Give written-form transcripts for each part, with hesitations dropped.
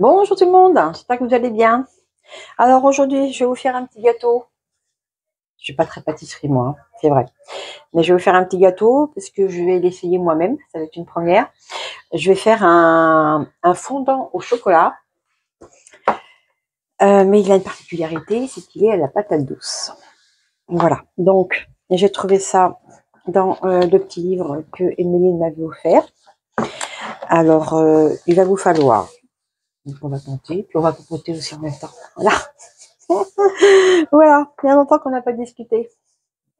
Bonjour tout le monde, j'espère que vous allez bien. Alors aujourd'hui, je vais vous faire un petit gâteau. Je suis pas très pâtisserie moi, c'est vrai. Mais je vais vous faire un petit gâteau parce que je vais l'essayer moi-même, ça va être une première. Je vais faire un fondant au chocolat. Mais il a une particularité, c'est qu'il est à la patate douce. Voilà, donc j'ai trouvé ça dans le petit livre que Emeline m'avait offert. Alors, il va vous falloir, donc on va tenter, puis on va popoter aussi en même temps. Voilà. Voilà, il y a longtemps qu'on n'a pas discuté.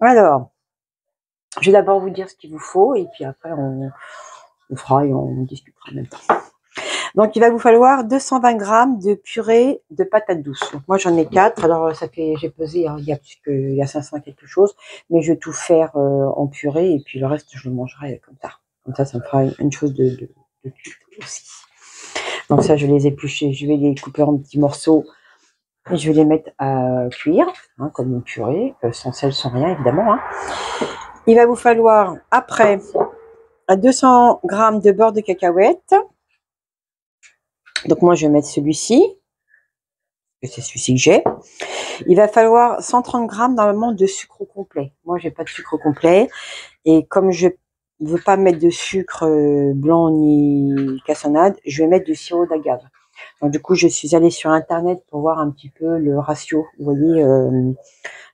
Alors, je vais d'abord vous dire ce qu'il vous faut et puis après on fera et on discutera en même temps. Donc, il va vous falloir 220 grammes de purée de patates douces. Donc, moi, j'en ai 4. Alors, ça fait, j'ai pesé, hein, il y a 500 quelque chose, mais je vais tout faire en purée et puis le reste, je le mangerai comme ça. Comme ça me fera une chose de aussi. Donc ça, je vais les éplucher, je vais les couper en petits morceaux et je vais les mettre à cuire, hein, comme une purée, sans sel, sans rien, évidemment. Hein. Il va vous falloir, après, 200 grammes de beurre de cacahuète. Donc moi, je vais mettre celui-ci, parce que c'est celui-ci que j'ai. Il va falloir 130 grammes normalement de sucre complet. Moi, j'ai pas de sucre complet. Et comme je ne veux pas mettre de sucre blanc ni cassonade, je vais mettre du sirop d'agave. Donc du coup, je suis allée sur Internet pour voir un petit peu le ratio. Vous voyez,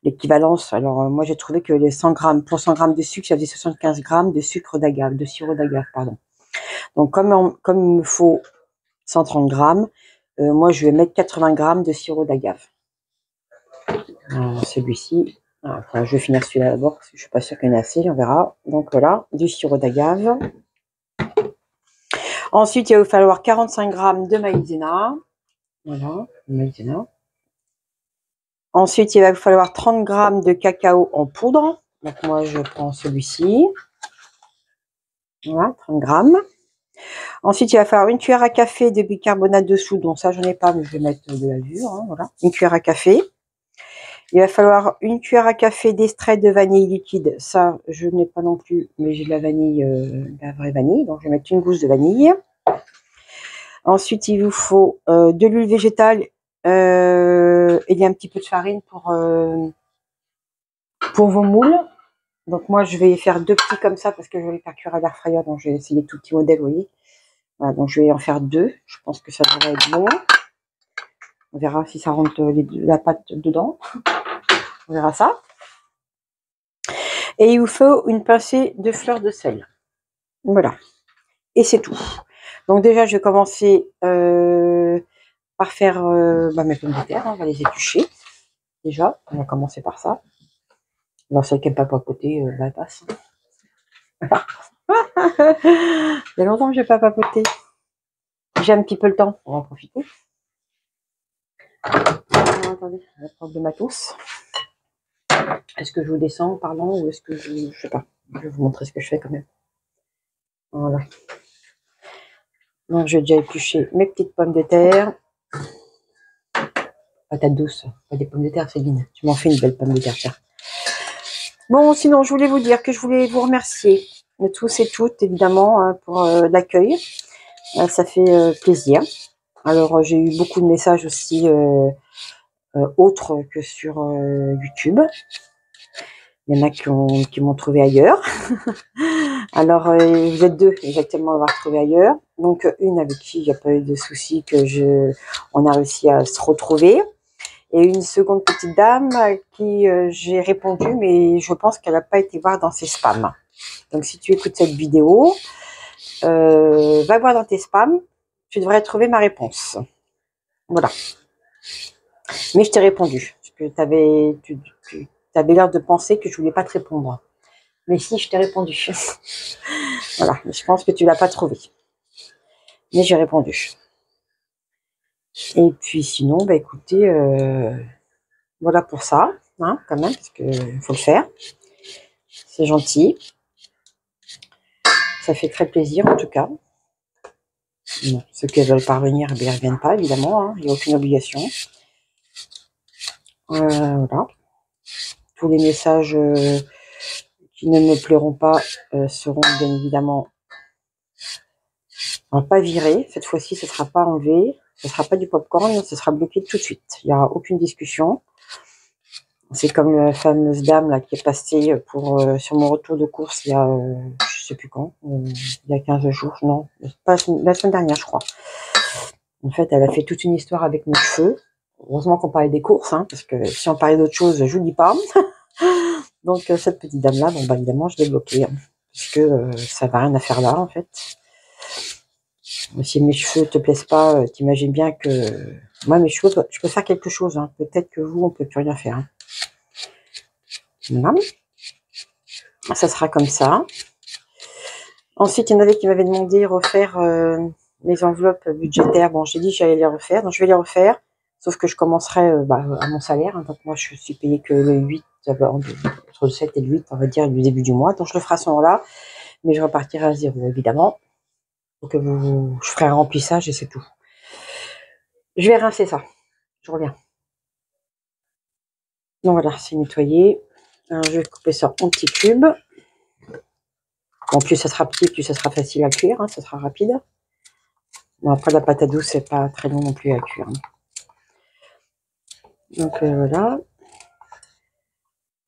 l'équivalence. Alors moi, j'ai trouvé que les 100 grammes, pour 100 grammes de sucre, ça faisait 75 grammes de sucre d'agave, de sirop d'agave, pardon. Donc comme il me faut 130 grammes, moi, je vais mettre 80 grammes de sirop d'agave. Celui-ci, enfin, je vais finir celui-là d'abord parce que je suis pas sûre qu'il y en ait assez, on verra. Donc voilà, du sirop d'agave. Ensuite, il va vous falloir 45 grammes de maïzena. Voilà, maïzena. Ensuite, il va vous falloir 30 grammes de cacao en poudre. Donc moi, je prends celui-ci. Voilà, 30 grammes. Ensuite, il va falloir une cuillère à café de bicarbonate de soude. Donc ça, je n'en ai pas, mais je vais mettre de l'azur. Hein, voilà, une cuillère à café. Il va falloir une cuillère à café d'extrait de vanille liquide. Ça, je n'ai pas non plus, mais j'ai de la vanille, la vraie vanille. Donc, je vais mettre une gousse de vanille. Ensuite, il vous faut de l'huile végétale et il y a un petit peu de farine pour vos moules. Donc, moi, je vais faire 2 petits comme ça parce que je vais les faire cuire à l'air fryer. Donc, je vais essayer tout petits modèles, vous voyez. Voilà, donc, je vais en faire 2. Je pense que ça devrait être bon. On verra si ça rentre la pâte dedans. On verra ça. Et il vous faut une pincée de fleur de sel. Voilà. Et c'est tout. Donc déjà, je vais commencer par faire mes pommes de terre. Hein, on va les éplucher. Déjà, on va commencer par ça. Alors, celle qui n'aime pas papoter, elle passe. Voilà. Il y a longtemps que je n'ai pas papoté. J'ai un petit peu le temps. On va en profiter. Attendez, je vais prendre le matos. Est-ce que je vous descends en parlant ou est-ce que je sais pas. Je vais vous montrer ce que je fais quand même. Voilà. Donc, j'ai déjà épluché mes petites pommes de terre. Patate douce, pas des pommes de terre, Céline. Tu m'en fais une belle pomme de terre, tiens. Bon, sinon, je voulais vous dire que je voulais vous remercier de tous et toutes, évidemment, pour l'accueil. Ça fait plaisir. Alors, j'ai eu beaucoup de messages aussi autres que sur YouTube. Il y en a qui m'ont trouvé ailleurs. Alors, vous êtes 2 exactement à m'avoir trouvé ailleurs. Donc, une avec qui il n'y a pas eu de soucis, on a réussi à se retrouver. Et une seconde petite dame à qui j'ai répondu, mais je pense qu'elle n'a pas été voir dans ses spams. Donc, si tu écoutes cette vidéo, va voir dans tes spams. Tu devrais trouver ma réponse. Voilà. Mais je t'ai répondu. Parce que tu avais l'air de penser que je voulais pas te répondre. Mais si, je t'ai répondu. Voilà. Mais je pense que tu l'as pas trouvé. Mais j'ai répondu. Et puis sinon, bah écoutez, voilà pour ça, hein, quand même, parce que faut le faire. C'est gentil. Ça fait très plaisir, en tout cas. Bon, ceux qui ne veulent pas revenir, ils ne reviennent pas, évidemment. Hein, il n'y a aucune obligation. Voilà. Tous les messages qui ne me plairont pas seront bien évidemment pas virés. Cette fois-ci, ce ne sera pas enlevé. Ce sera pas du popcorn, ce sera bloqué tout de suite. Il n'y aura aucune discussion. C'est comme la fameuse dame là qui est passée pour sur mon retour de course il y a je sais plus quand, il y a 15 jours, non, pas la semaine dernière je crois. En fait, elle a fait toute une histoire avec mes cheveux. Heureusement qu'on parlait des courses, hein, parce que si on parlait d'autre chose, je vous dis pas. Donc cette petite dame là, bon bah évidemment je l'ai bloquée, hein, parce que ça va rien à faire là en fait. Si mes cheveux te plaisent pas, t'imagines bien que moi mes cheveux, je peux faire quelque chose, hein. Peut-être que vous, on peut plus rien faire. Hein. Voilà. Ça sera comme ça. Ensuite, il y en avait qui m'avaient demandé de refaire mes enveloppes budgétaires. Bon, j'ai dit que j'allais les refaire, donc je vais les refaire. Sauf que je commencerai à mon salaire. Hein, donc moi, je suis payée que le 8, entre le 7 et le 8, on va dire, du début du mois. Donc je le ferai à ce moment-là. Mais je repartirai à zéro, évidemment. Donc je ferai un remplissage et c'est tout. Je vais rincer ça. Je reviens. Donc voilà, c'est nettoyé. Alors, je vais couper ça en petits cubes. En plus, ça sera petit, plus ça sera facile à cuire. Hein, ça sera rapide. Bon, après, la patate douce, c'est pas très long non plus à cuire. Hein. Donc voilà.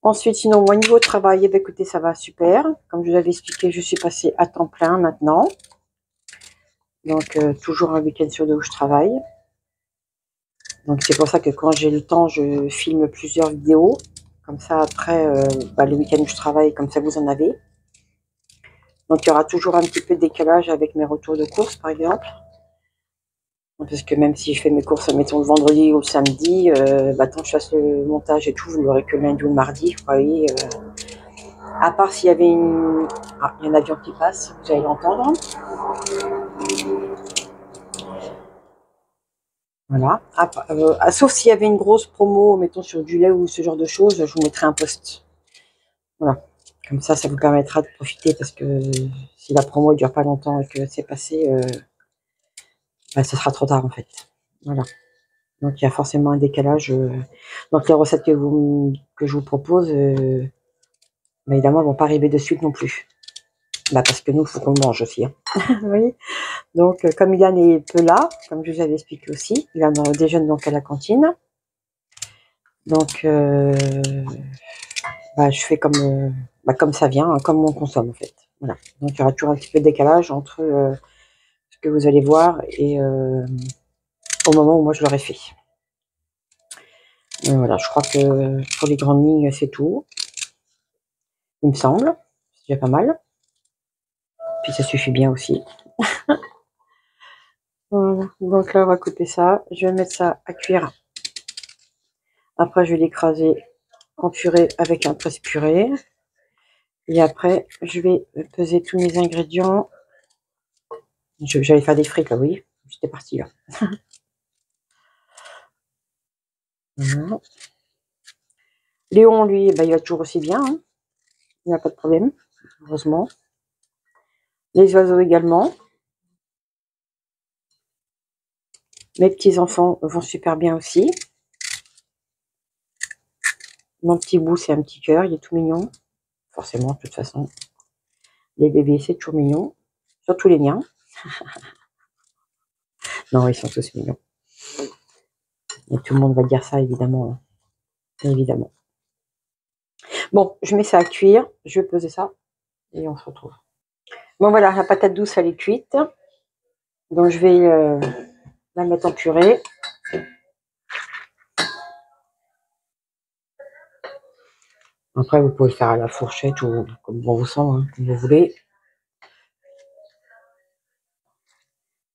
Ensuite, sinon, au niveau de travail, eh bien, écoutez, ça va super. Comme je vous avais expliqué, je suis passée à temps plein maintenant. Donc, toujours un week-end sur deux où je travaille. Donc, c'est pour ça que quand j'ai le temps, je filme plusieurs vidéos. Comme ça, après, le week-end où je travaille, comme ça, vous en avez. Donc, il y aura toujours un petit peu de décalage avec mes retours de course, par exemple. Parce que même si je fais mes courses, mettons le vendredi ou le samedi, tant que je fasse le montage et tout, vous l'aurez que le lundi ou le mardi, vous voyez. À part s'il y avait il y a un avion qui passe, vous allez l'entendre. Voilà. Sauf s'il y avait une grosse promo, mettons sur du lait ou ce genre de choses, je vous mettrai un post. Voilà. Comme ça vous permettra de profiter parce que si la promo ne dure pas longtemps et que c'est passé, ce sera trop tard en fait. Voilà. Donc il y a forcément un décalage. Donc les recettes que je vous propose, évidemment, elles vont pas arriver de suite non plus. Parce que nous, il faut qu'on mange aussi. Hein. Oui. Donc, comme Ilan est peu là, comme je vous avais expliqué aussi, Ilan déjeune donc à la cantine. Donc, je fais comme ça vient, hein, comme on consomme en fait. Voilà. Donc, il y aura toujours un petit peu de décalage entre ce que vous allez voir et au moment où moi je l'aurai fait. Voilà, je crois que pour les grandes lignes, c'est tout. Il me semble. C'est déjà pas mal. Puis ça suffit bien aussi. Voilà. Donc là, on va couper ça. Je vais mettre ça à cuire. Après, je vais l'écraser en purée avec un presse-purée. Et après, je vais peser tous mes ingrédients. J'allais faire des frites, là, oui. J'étais partie, là. Voilà. Léon, lui, il va toujours aussi bien. Hein. Il n'a pas de problème, heureusement. Les oiseaux également. Mes petits-enfants vont super bien aussi. Mon petit bout, c'est un petit cœur, il est tout mignon. Forcément, de toute façon. Les bébés, c'est toujours mignon. Surtout les miens. Non, ils sont tous mignons. Et tout le monde va dire ça, évidemment. Hein. Évidemment. Bon, je mets ça à cuire. Je vais peser ça. Et on se retrouve. Bon, voilà, la patate douce, elle est cuite. Donc, je vais la mettre en purée. Après, vous pouvez le faire à la fourchette ou comme bon vous semble, hein, comme vous voulez.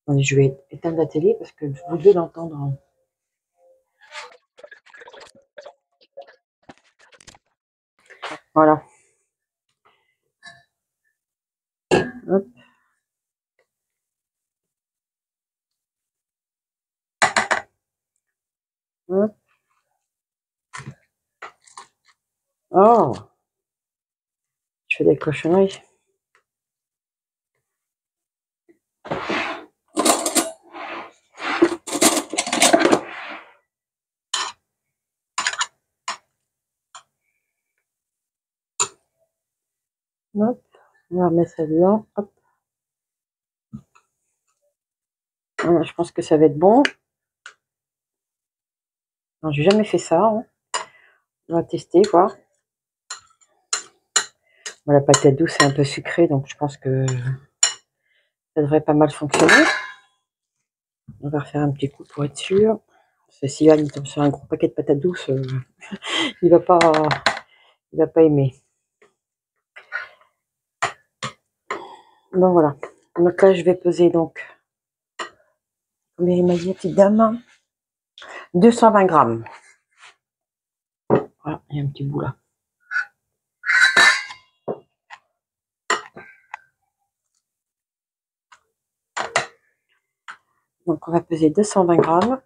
Attendez, je vais éteindre la télé parce que vous devez l'entendre. Hein. Voilà. Hop. Hop. Oh, je fais des cochonneries. Hop. On va remettre ça dedans. Hop. Voilà, je pense que ça va être bon. J'ai jamais fait ça. Hein. On va tester, voir. Bon, la patate douce est un peu sucrée, donc je pense que ça devrait pas mal fonctionner. On va refaire un petit coup pour être sûr. Si Yann tombe sur un gros paquet de patates douces, il va pas aimer. Donc voilà. Donc là, je vais peser donc, combien il m'a dit, petite dame, 220 grammes. Voilà, il y a un petit bout là. Donc on va peser 220 grammes.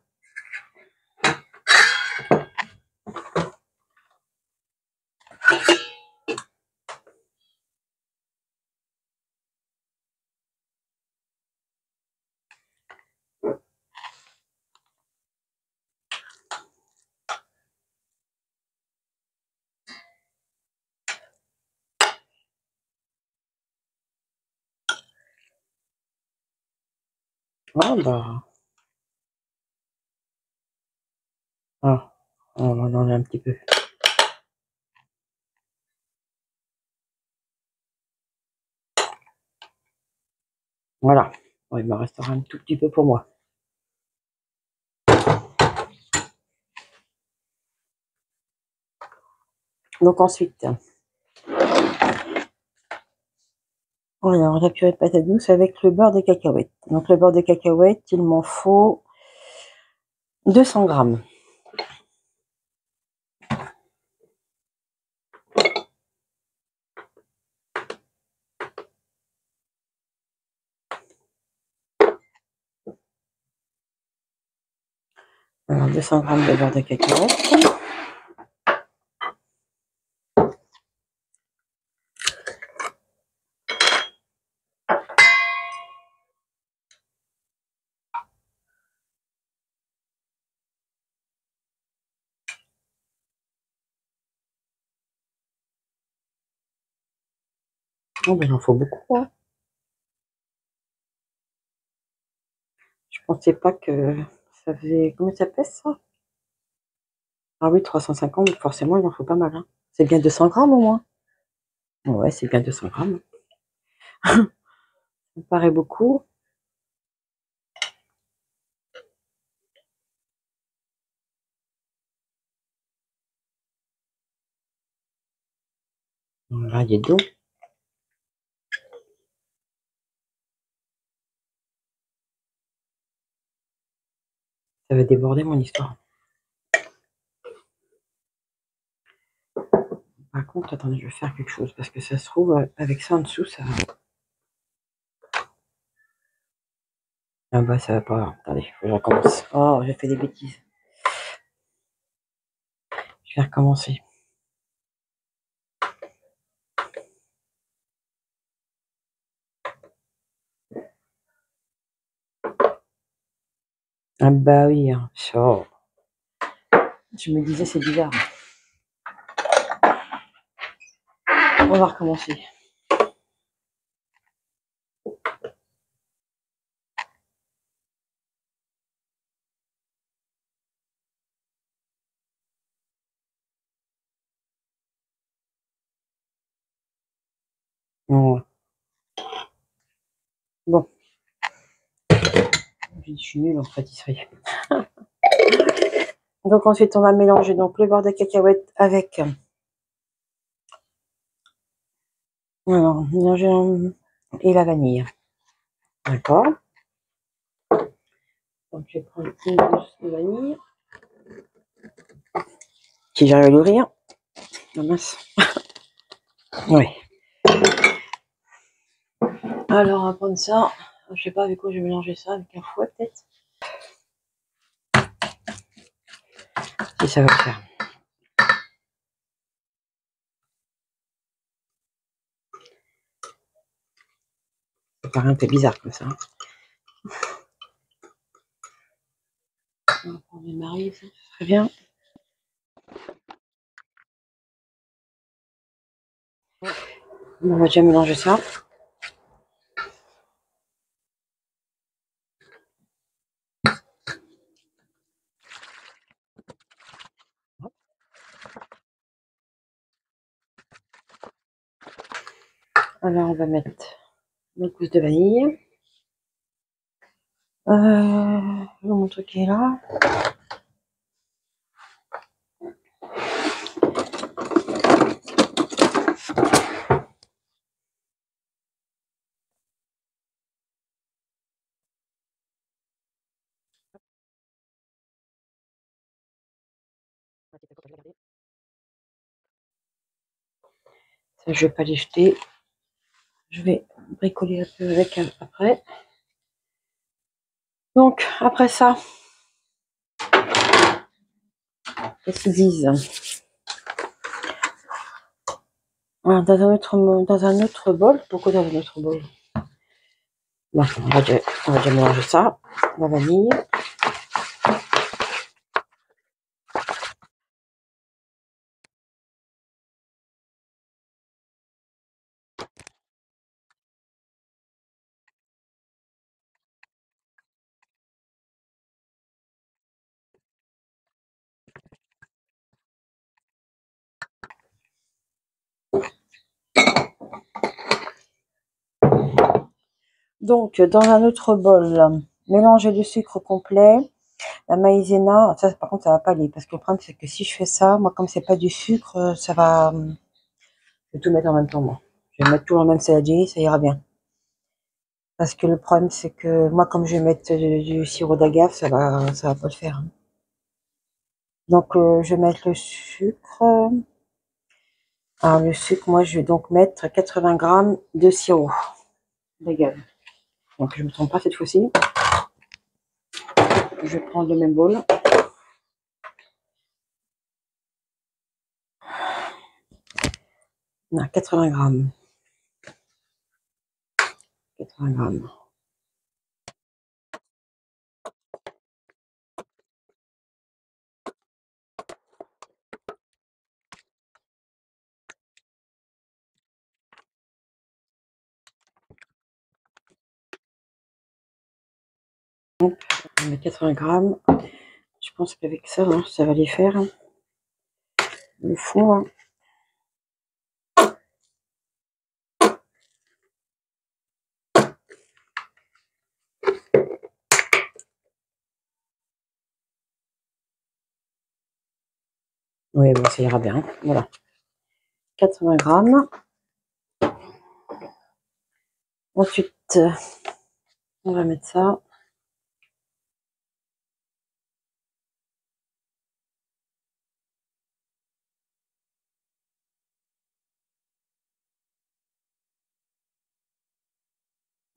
Ah bah. Ah, on en a un petit peu. Voilà. Bon, il me restera un tout petit peu pour moi. Donc ensuite, alors la purée de patates douces avec le beurre de cacahuètes. Donc le beurre de cacahuètes, il m'en faut 200 grammes. Alors 200 grammes de beurre de cacahuètes. Oh ben il en faut beaucoup. Hein. Je pensais pas que ça faisait... Combien ça pèse ça? Ah oui, 350, donc forcément il en faut pas mal. Hein. C'est bien 200 grammes au moins. Ouais, c'est bien 200 grammes. Ça me paraît beaucoup. Là, il y a d'eau. Ça va déborder mon histoire. Par contre, attendez, je vais faire quelque chose parce que ça se trouve, avec ça en dessous, ça. Ah bah, ça va pas. Attendez, faut que je recommence. Oh, j'ai fait des bêtises. Je vais recommencer. Ah bah oui, hein. Oh. Je me disais, c'est bizarre. On va recommencer. Bon. Bon. Je suis nulle en pâtisserie. Donc ensuite, on va mélanger donc le beurre de cacahuète avec. Alors, mélanger et la vanille. D'accord. Donc je vais prendre une gousse de vanille. Si j'arrive à l'ouvrir. Oh, mince. Oui. Alors, on va prendre ça. Je sais pas avec quoi je vais mélanger ça, avec un fouet peut-être. Si ça va le faire. Ça paraît un peu bizarre comme ça. On va prendre une marie, ça serait bien. On va déjà mélanger ça. Alors, on va mettre notre gousse de vanille. Mon truc est là. Ça, je vais pas les jeter. Je vais bricoler un peu avec après. Donc, après ça, qu'est-ce qu'ils disent? Voilà, dans un autre bol. Pourquoi dans un autre bol? Bon, on va déjà mélanger ça. La vanille. Donc, dans un autre bol, mélanger le sucre complet, la maïzena. Ça, par contre, ça va pas aller parce que le problème, c'est que si je fais ça, moi, comme c'est pas du sucre, ça va. Je vais tout mettre en même temps, moi. Je vais mettre tout dans le même saladier, ça ira bien. Parce que le problème, c'est que moi, comme je vais mettre du sirop d'agave, ça va pas le faire. Donc, je vais mettre le sucre. Alors, le sucre, moi, je vais donc mettre 80 grammes de sirop d'agave. Donc, je ne me trompe pas cette fois-ci. Je vais prendre le même bol. Non, 80 grammes. 80 grammes. On met 80 grammes. Je pense qu'avec ça, hein, ça va les faire. Le fond. Hein. Oui, bon, ça ira bien. Voilà. 80 grammes. Ensuite, on va mettre ça.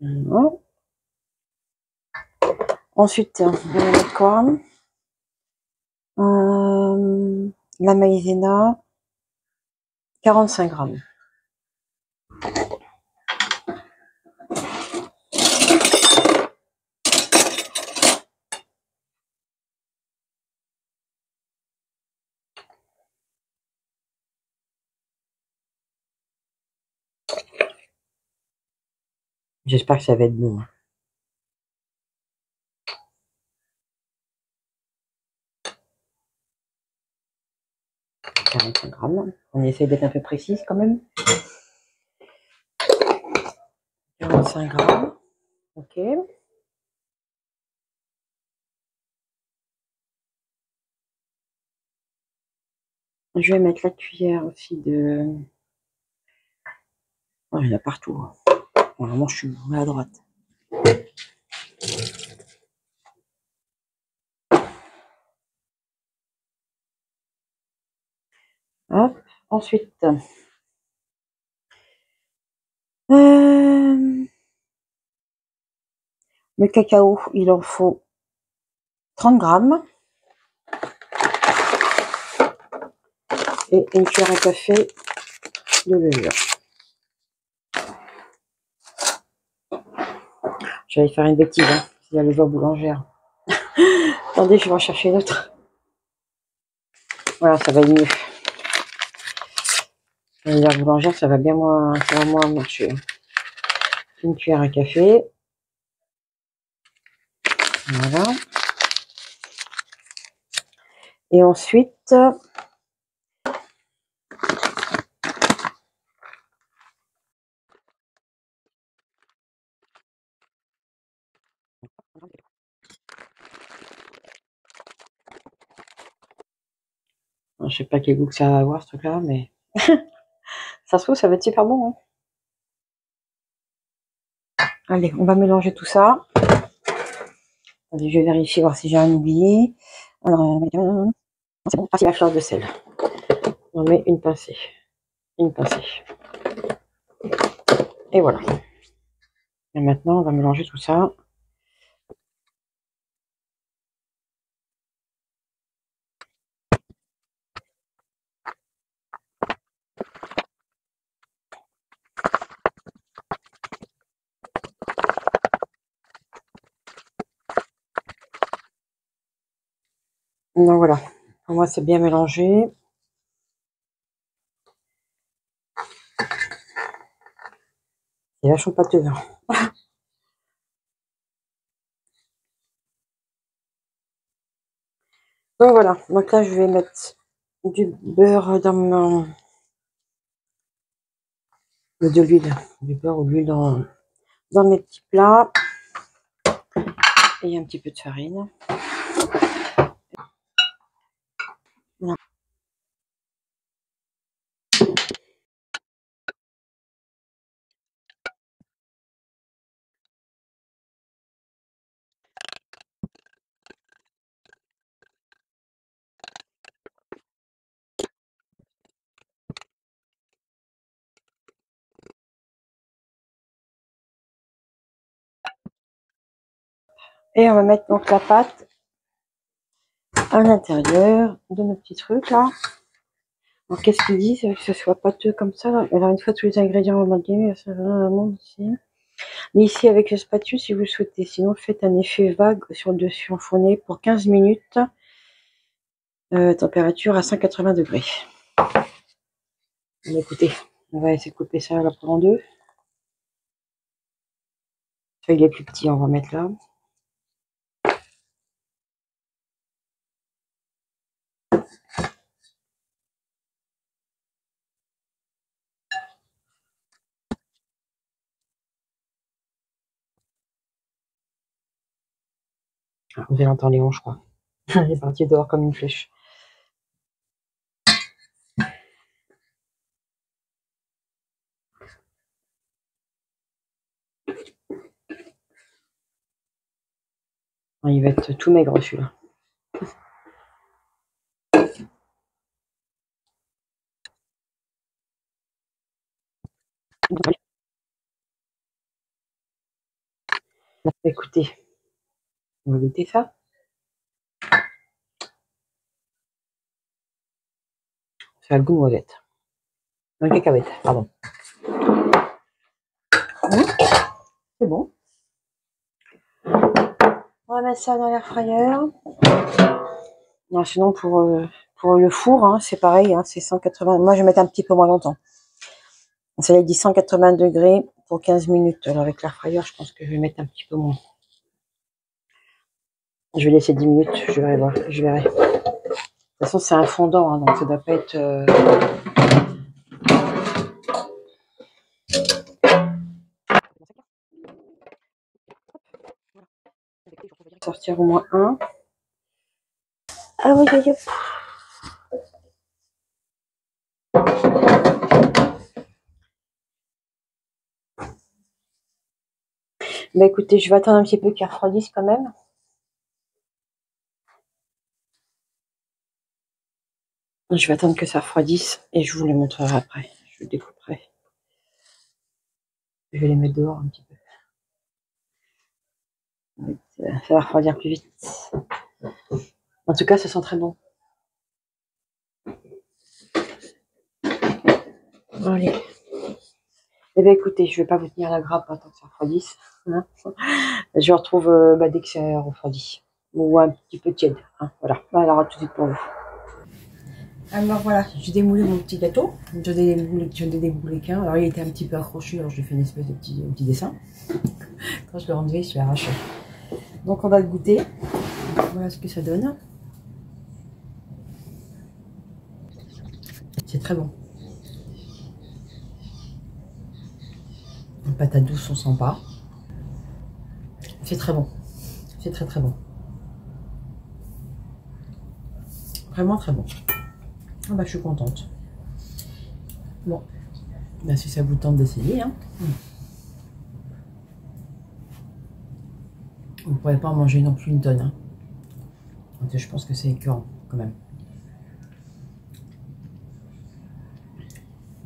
Voilà. Ensuite, on va mettre quoi? La maïzena, 45 grammes. J'espère que ça va être bon. 45 grammes. On essaie d'être un peu précise quand même. 45 grammes. Ok. Je vais mettre la cuillère aussi de... Oh, il y en a partout. Normalement, je suis à droite. Hop. Ensuite, le cacao, il en faut 30 grammes. Et une cuillère à café de levure. J'allais faire une bêtise, hein, s'il y a le levure boulangère. Attendez, je vais en chercher une autre. Voilà, ça va être mieux. La levure boulangère, ça va moins marcher. Une cuillère à café. Voilà. Et ensuite, Je sais pas quel goût que ça va avoir ce truc-là, mais ça se trouve, ça va être super bon. Hein. Allez, on va mélanger tout ça. Allez, je vais vérifier, voir si j'ai rien oublié. Alors, c'est bon, parti la fleur de sel. On met une pincée. Une pincée. Et voilà. Et maintenant, on va mélanger tout ça. Donc voilà. Pour moi, c'est bien mélangé. C'est vachement pâteux. Donc voilà. Donc là, je vais mettre du beurre dans mon... de l'huile. Du beurre ou de l'huile dans mes petits plats. Et un petit peu de farine. Voilà. Et on va mettre donc la pâte à l'intérieur de nos petits trucs là. Alors qu'est-ce qu'ils disent que ce soit pâteux comme ça là. Alors une fois tous les ingrédients remarqués, ça va un monde ici. Mais ici avec le spatule si vous le souhaitez. Sinon faites un effet vague sur le dessus enfourné pour 15 minutes. Température à 180 degrés. Bon, écoutez, on va essayer de couper ça là en deux. Il est plus petit, on va mettre là. Ah, vous allez entendre Léon, je crois. Il est parti dehors comme une flèche. Il va être tout maigre celui-là. Écoutez, on va goûter ça. Ça a le goût de noisette. Un cacahuète, pardon. C'est bon. On va mettre ça dans l'air fryer. Non, sinon pour le four, hein, c'est pareil, hein, c'est 180. Moi, je vais mettre un petit peu moins longtemps. Ça a dit 180 degrés pour 15 minutes. Alors avec l'air fryer, je pense que je vais mettre un petit peu moins. Je vais laisser 10 minutes, je verrai voir, je verrai. De toute façon, c'est un fondant, hein, donc ça doit pas être. Sortir au moins un. Ah oui, oui, oui. Bah écoutez, je vais attendre un petit peu qu'il refroidisse quand même. Je vais attendre que ça refroidisse et je vous les montrerai après. Je le découperai. Je vais les mettre dehors un petit peu. Ça va refroidir plus vite. En tout cas, ça sent très bon. Allez. Eh bien écoutez, je vais pas vous tenir la grappe tant que ça refroidisse. Hein. Je vous retrouve dès que ça refroidit. Ou un petit peu tiède. Hein. Voilà. Alors à tout de suite pour vous. Alors voilà, j'ai démoulé mon petit gâteau. J'en ai démoulé qu'un. Alors il était un petit peu accroché, alors j'ai fait une espèce de petit dessin. Quand je l'ai enlevé, je l'ai arraché. Donc on va le goûter. Voilà ce que ça donne. C'est très bon. Une patate douce, on sent pas. C'est très bon. C'est très très bon. Vraiment très bon. Ah bah, je suis contente. Bon, bah, si ça vous tente d'essayer, hein. Vous ne pourrez pas en manger non plus une tonne. Hein. Donc, je pense que c'est écœurant quand même.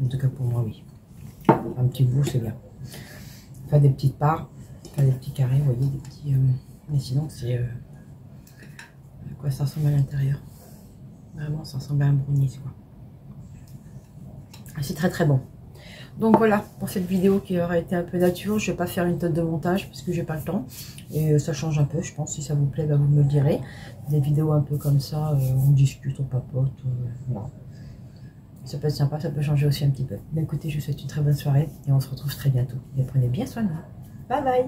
En tout cas pour moi, oui. Un petit bout, c'est bien. Faire des petites parts, faire des petits carrés, vous voyez, des petits... mais sinon, c'est... à quoi ça ressemble à l'intérieur? Vraiment, ça ressemble à un brownies, quoi. C'est très très bon. Donc voilà, pour cette vidéo qui aura été un peu nature, je vais pas faire une tonne de montage parce que j'ai pas le temps. Et ça change un peu, je pense. Si ça vous plaît, bah, vous me le direz. Des vidéos un peu comme ça, on discute, on papote. Voilà. Ça peut être sympa, ça peut changer aussi un petit peu. Mais écoutez, je vous souhaite une très bonne soirée et on se retrouve très bientôt. Et prenez bien soin de vous. Bye bye!